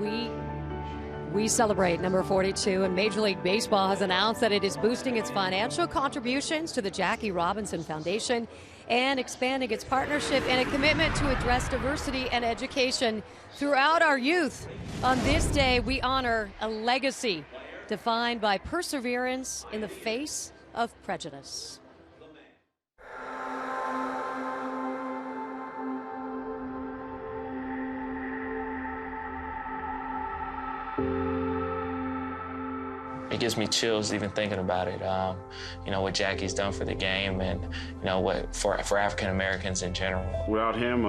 We celebrate number 42, and Major League Baseball has announced that it is boosting its financial contributions to the Jackie Robinson Foundation and expanding its partnership and a commitment to address diversity and education throughout our youth. On this day, we honor a legacy defined by perseverance in the face of prejudice. It gives me chills even thinking about it. You know, what Jackie's done for the game, and you know what for African Americans in general. Without him,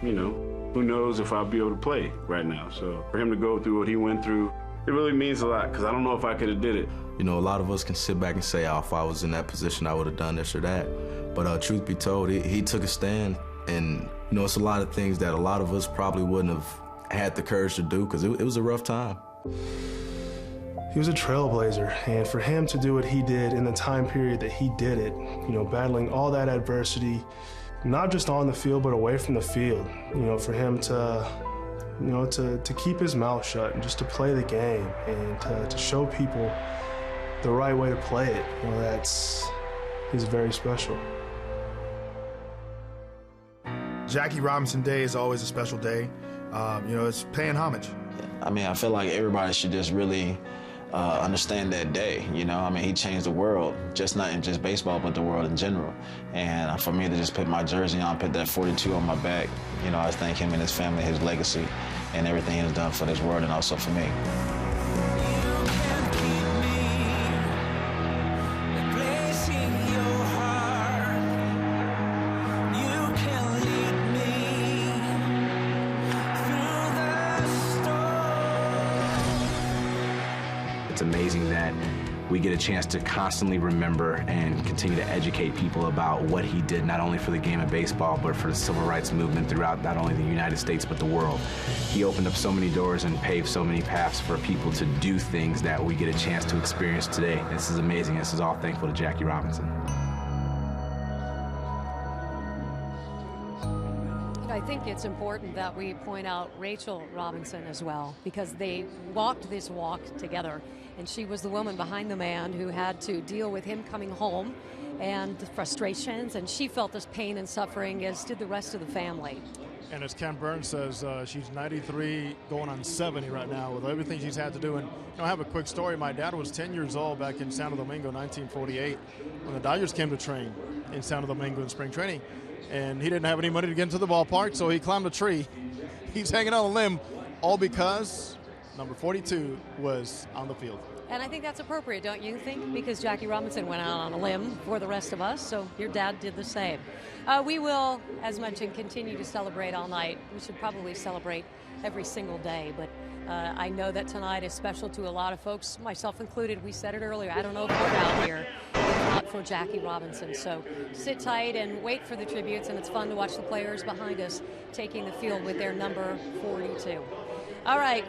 you know, who knows if I'll be able to play right now. So for him to go through what he went through, it really means a lot, because I don't know if I could have did it. You know, a lot of us can sit back and say, oh, if I was in that position, I would have done this or that. But truth be told, he took a stand, and you know, it's a lot of things that a lot of us probably wouldn't have had the courage to do, because it was a rough time. He was a trailblazer, and for him to do what he did in the time period that he did it, you know, battling all that adversity, not just on the field, but away from the field, you know, for him to, you know, to keep his mouth shut and just to play the game and to show people the right way to play it, you know, he's very special. Jackie Robinson Day is always a special day. You know, it's paying homage. I mean, I feel like everybody should just really understand that day, you know? I mean, he changed the world, not in just baseball, but the world in general. And for me to just put my jersey on, put that 42 on my back, you know, I thank him and his family, his legacy, and everything he's done for this world and also for me. It's amazing that we get a chance to constantly remember and continue to educate people about what he did, not only for the game of baseball, but for the civil rights movement throughout not only the United States, but the world. He opened up so many doors and paved so many paths for people to do things that we get a chance to experience today. This is amazing. This is all thankful to Jackie Robinson. I think it's important that we point out Rachel Robinson as well, because they walked this walk together, and she was the woman behind the man who had to deal with him coming home and the frustrations, and she felt this pain and suffering, as did the rest of the family. And as Ken Burns says, she's 93 going on 70 right now with everything she's had to do. And you know, I have a quick story. My dad was 10 years old back in Santo Domingo, 1948, when the Dodgers came to train in Santo Domingo in spring training. And he didn't have any money to get into the ballpark, so he climbed a tree. He's hanging on a limb, all because number 42 was on the field. And I think that's appropriate, don't you think? Because Jackie Robinson went out on a limb for the rest of us, so your dad did the same. We will, as mentioned, continue to celebrate all night. We should probably celebrate every single day, but I know that tonight is special to a lot of folks, myself included. We said it earlier, I don't know if we're out here if not for Jackie Robinson. So sit tight and wait for the tributes, and it's fun to watch the players behind us taking the field with their number 42. All right.